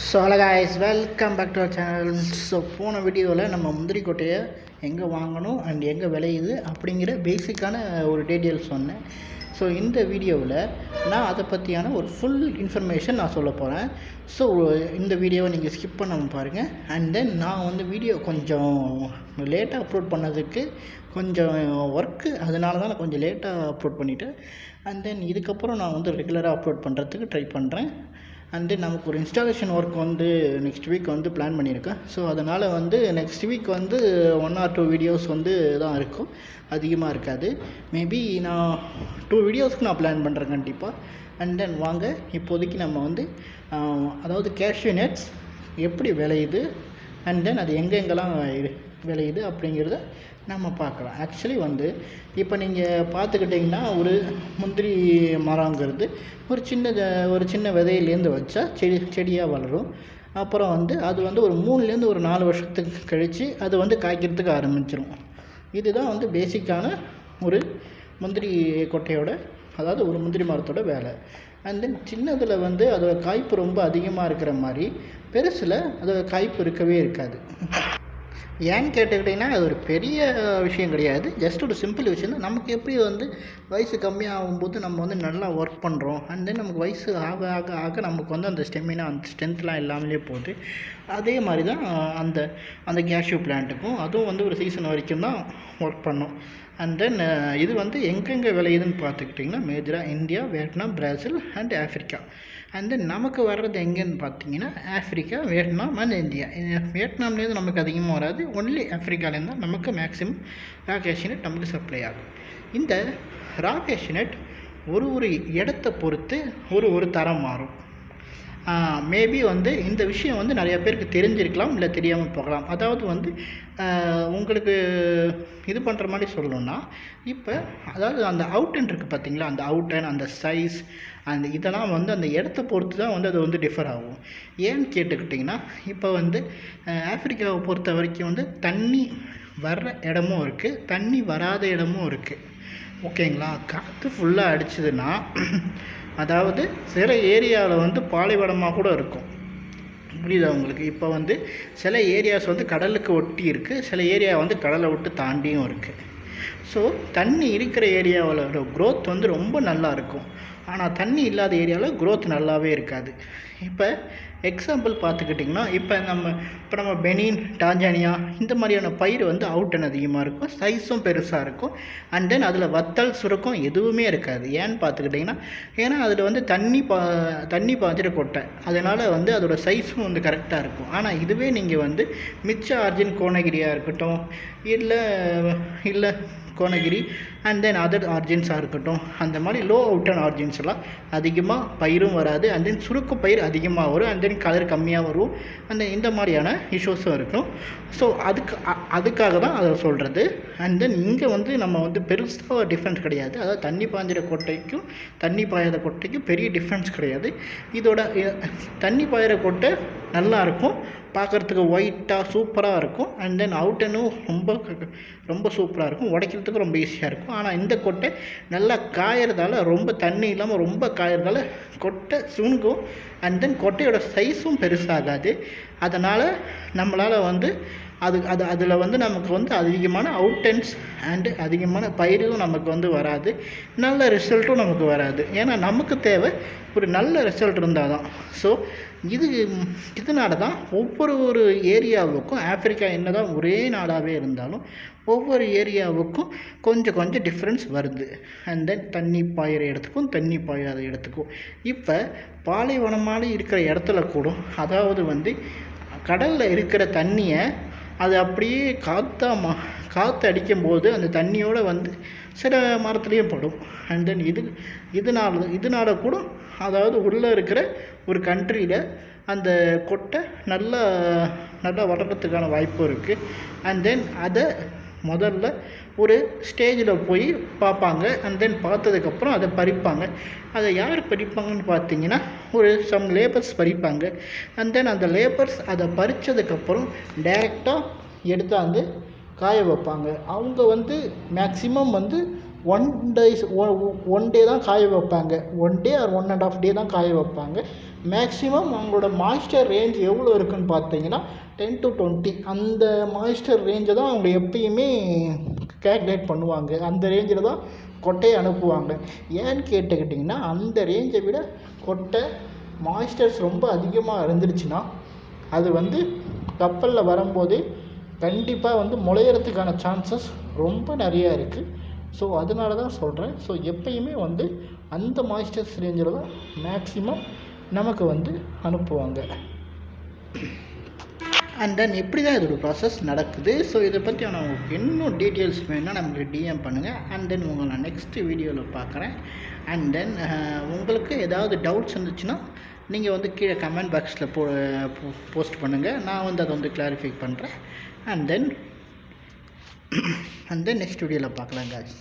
So hello guys, welcome back to our channel. So போன வீடியோவில் நம்ம முந்திரி கொட்டையை எங்கே வாங்கணும் அண்ட் எங்கே விளையுது அப்படிங்கிற பேசிக்கான ஒரு டீட்டெயில் சொன்னேன். ஸோ இந்த வீடியோவில் நான் அதை பற்றியான ஒரு ஃபுல் இன்ஃபர்மேஷன் நான் சொல்ல போகிறேன். ஸோ இந்த வீடியோவை நீங்கள் ஸ்கிப் பண்ணாமல் பாருங்கள். அண்ட் தென் நான் வீடியோ கொஞ்சம் லேட்டாக அப்லோட் பண்ணதுக்கு கொஞ்சம் ஒர்க்கு, அதனால தான் நான் கொஞ்சம் லேட்டாக அப்லோட் பண்ணிவிட்டேன். அண்ட் தென் இதுக்கப்புறம் நான் ரெகுலராக அப்லோட் பண்ணுறதுக்கு ட்ரை பண்ணுறேன். அண்ட் தென் நமக்கு ஒரு installation work next week plan பண்ணியிருக்கேன். ஸோ அதனால் நெக்ஸ்ட் வீக் 1 or 2 வீடியோஸ் தான் இருக்கும், அதிகமாக இருக்காது. மேபி நான் 2 வீடியோஸ்க்கு நான் பிளான் பண்ணுறேன் கண்டிப்பாக. அண்ட் தென் வாங்க இப்போதைக்கு நம்ம அதாவது கேஷ்யூ நட்ஸ் எப்படி விளையுது அண்ட் தென் அது எங்கெங்கெல்லாம் விளையுது அப்படிங்கிறத நம்ம பார்க்கலாம். ஆக்சுவலி இப்போ நீங்கள் பார்த்துக்கிட்டிங்கன்னா ஒரு முந்திரி மரங்கிறது ஒரு சின்ன விதையிலேருந்து வச்சா செடியாக வளரும். அப்புறம் அது ஒரு 3லேருந்து ஒரு 4 வருஷத்துக்கு கழித்து அது காய்க்கிறதுக்கு ஆரம்பிச்சிடும். இதுதான் பேசிக்கான ஒரு முந்திரி கொட்டையோட, அதாவது ஒரு முந்திரி மரத்தோட வேலை. அண்ட் தென் சின்னதில் அதோட காய்ப்பு ரொம்ப அதிகமாக இருக்கிற மாதிரி, பெருசில் அதோட காய்ப்பு இருக்கவே இருக்காது. ஏன்னு கேட்டுக்கிட்டிங்கன்னா அது ஒரு பெரிய விஷயம் கிடையாது, ஜஸ்ட் ஒரு சிம்பிள் விஷயம் தான். நமக்கு எப்படி வயசு கம்மியாகும்போது நம்ம நல்லா ஒர்க் பண்ணுறோம், அண்ட் தென் நமக்கு வயசு ஆக ஆக ஆக நமக்கு அந்த ஸ்டெமினா, அந்த ஸ்ட்ரென்த்லாம் இல்லாமலே போகுது. அதே மாதிரி தான் அந்த கேஷ்யூ பிளான்ட்டுக்கும் அதுவும் ஒரு சீசன் வரைக்கும் தான் ஒர்க் பண்ணும். அண்ட் தென் இது எங்கெங்கே விளையுதுன்னு பார்த்துக்கிட்டிங்கன்னா மேஜராக India, Vietnam, Brazil and Africa. And then நமக்கு வர்றது எங்கேன்னு பார்த்தீங்கன்னா ஆஃப்ரிக்கா, வியட்நாம் அண்ட் இந்தியா. வியட்நாம்லேருந்து நமக்கு அதிகமாக வராது, ஒன்லி ஆஃப்ரிக்காலேருந்து தான் நமக்கு மேக்ஸிமம் ரா கேஷ்யூ நட் நமக்கு சப்ளை ஆகும். இந்த ரா கேஷ்யூ நட் ஒரு இடத்தை பொறுத்து ஒரு தரம் மாறும். மேபி இந்த விஷயம் நிறைய பேருக்கு தெரிஞ்சிருக்கலாம், இல்லை தெரியாமல் போகலாம். அதாவது உங்களுக்கு இது பண்ணுற மாதிரி சொல்லணுன்னா, இப்போ அதாவது அந்த அவுட்டன் இருக்குது பார்த்தீங்களா, அந்த அவுட்டன், அந்த சைஸ், இதெல்லாம் அந்த இடத்த பொறுத்து தான் அது டிஃபர் ஆகும். ஏன்னு கேட்டுக்கிட்டிங்கன்னா, இப்போ ஆஃப்ரிக்காவை பொறுத்த வரைக்கும் தண்ணி வர்ற இடமும் இருக்குது, தண்ணி வராத இடமும் இருக்குது. ஓகேங்களா? காற்று ஃபுல்லாக அடிச்சதுன்னா அதாவது சில ஏரியாவில் பாலைவனமாக கூட இருக்கும். புரியுதா உங்களுக்கு? இப்போ சில ஏரியாஸ் கடலுக்கு ஒட்டி இருக்குது, சில ஏரியா கடலை விட்டு தாண்டியும் இருக்குது. ஸோ தண்ணி இருக்கிற ஏரியாவில் க்ரோத் ரொம்ப நல்லா இருக்கும், ஆனால் தண்ணி இல்லாத ஏரியாவில் க்ரோத் நல்லாவே இருக்காது. இப்போ எக்ஸாம்பிள் பார்த்துக்கிட்டிங்கன்னா, இப்போ நம்ம பெனின், டான்ஜானியா இந்த மாதிரியான பயிர் அவுட்டன் அதிகமாக இருக்கும், சைஸும் பெருசாக இருக்கும். அண்ட் தென் அதில் வத்தல், சுரக்கம் எதுவுமே இருக்காது. ஏன்னு பார்த்துக்கிட்டிங்கன்னா, ஏன்னா அதில் தண்ணி பாய்ச்சிற கொட்டை, அதனால் அதோடய சைஸும் கரெக்டாக இருக்கும். ஆனால் இதுவே நீங்கள் மிச்ச ஆர்ஜின் கோனகிரியாக இருக்கட்டும், இல்லை கோனகிரி அண்ட் தென் அதர் ஆர்ஜின்ஸாக இருக்கட்டும், அந்த மாதிரி லோ அவுட்டன் ஆர்ஜின்ஸ்லாம் அதிகமாக பயிரும் வராது. அண்ட் தென் சுருக்க பயிர் அதிகமாக வரும், அண்ட் தென் கலர் கம்மியாக வரும், இந்த மாதிரியான இஷ்யூஸும் இருக்கும். ஸோ அதுக்காக தான் அதை சொல்கிறது. அண்ட் தென் இங்கே நம்ம பெருசாக டிஃப்ரென்ஸ் கிடையாது. அதாவது தண்ணி பாய்ஞ்சிற கொட்டைக்கும் தண்ணி பாயாத கொட்டைக்கும் பெரிய டிஃப்ரென்ஸ் கிடையாது. இதோட தண்ணி பாயிற கொட்டை நல்லாயிருக்கும், பார்க்குறதுக்கு ஒயிட்டாக சூப்பராக இருக்கும். அண்ட் தென் அவுட்டனும் ரொம்ப சூப்பராக இருக்கும், உடைக்கிறதுக்கு ரொம்ப ஈஸியாக இருக்கும். ஆனால் இந்த கொட்டை நல்லா காயறதால, ரொம்ப தண்ணி இல்லாமல் ரொம்ப காயறதால கொட்டை சுணுங்கும். அண்ட் தென் கொட்டையோட சைஸும் பெருசாகாது. அதனால் நம்மளால் அதில் நமக்கு அதிகமான அவுட்டன்ஸ் அண்டு அதிகமான பயிரும் நமக்கு வராது, நல்ல ரிசல்ட்டும் நமக்கு வராது. ஏன்னா நமக்கு தேவை ஒரு நல்ல ரிசல்ட் இருந்தால் தான். ஸோ இதனால தான் ஒவ்வொரு ஏரியாவுக்கும், ஆஃப்ரிக்கா என்ன தான் ஒரே நாடாகவே இருந்தாலும் ஒவ்வொரு ஏரியாவுக்கும் கொஞ்சம் டிஃப்ரென்ஸ் வருது. அண்ட் தென் தண்ணி பாயிற இடத்துக்கும் தண்ணி பாயாத இடத்துக்கும். இப்போ பாலைவனமாக இருக்கிற இடத்துல கூட, அதாவது கடலில் இருக்கிற தண்ணியை அது அப்படியே காற்று அடிக்கும்போது அந்த தண்ணியோடு சில மரத்துலேயும் படும். அண்ட் தென் இதனால கூட, அதாவது உள்ளே இருக்கிற ஒரு கண்ட்ரியில் அந்த கொட்டை நல்லா வளர்கிறதுக்கான வாய்ப்பு இருக்குது. அண்ட் தென் அதை முதல்ல ஒரு ஸ்டேஜில் போய் பார்ப்பாங்க. அண்ட் தென் பார்த்ததுக்கப்புறம் அதை பறிப்பாங்க. அதை யார் பறிப்பாங்கன்னு பார்த்தீங்கன்னா, சம் லேபர்ஸ் பறிப்பாங்க. அண்ட் தென் அந்த லேபர்ஸ் அதை பறித்ததுக்கப்புறம் டைரெக்டாக எடுத்தாந்து காய வைப்பாங்க. அவங்க மேக்ஸிமம் 1 டே தான் காய வைப்பாங்க. 1 டே ஆர் 1.5 டே தான் காய வைப்பாங்க. மேக்ஸிமம் அவங்களோட மாய்ஸ்சர் ரேஞ்ச் எவ்வளோ இருக்குதுன்னு பார்த்தீங்கன்னா 10 to 20 அந்த மாய்ஸ்சர் ரேஞ்சை தான் அவங்க எப்பயுமே கேல்குலேட் பண்ணுவாங்க. அந்த ரேஞ்சில் தான் கொட்டையை அனுப்புவாங்க. ஏன்னு கேட்டுக்கிட்டிங்கன்னா அந்த ரேஞ்சை விட கொட்டை மாய்ஸ்சர்ஸ் ரொம்ப அதிகமாக இருந்துருச்சுன்னா அது வந்து கப்பலில் வரும்போது கண்டிப்பாக வந்து முளையிறதுக்கான சான்சஸ் ரொம்ப நிறையா இருக்குது. ஸோ அதனால தான் சொல்கிறேன். ஸோ எப்பயுமே வந்து அந்த மாய்ஸ்சர்ஸ் ரேஞ்சில் தான் மேக்ஸிமம் நமக்கு வந்து அனுப்புவாங்க. அண்ட் தென் இப்படி தான் இதோட ப்ராசஸ் நடக்குது. ஸோ இதை பற்றி நான் உங்களுக்கு இன்னும் டீட்டெயில்ஸ் வேணும்னா நம்மளுக்கு டிஎம் பண்ணுங்கள். அண்ட் தென் உங்களை நான் நெக்ஸ்ட் வீடியோவில் பார்க்குறேன். அண்ட் தென் உங்களுக்கு ஏதாவது டவுட்ஸ் இருந்துச்சுன்னா நீங்கள் வந்து கீழே கமெண்ட் பாக்ஸில் போஸ்ட் பண்ணுங்கள். நான் வந்து அதை வந்து கிளாரிஃபை பண்ணுறேன். அண்ட் தென் நெக்ஸ்ட் வீடியோவில் பார்க்கலாம் guys.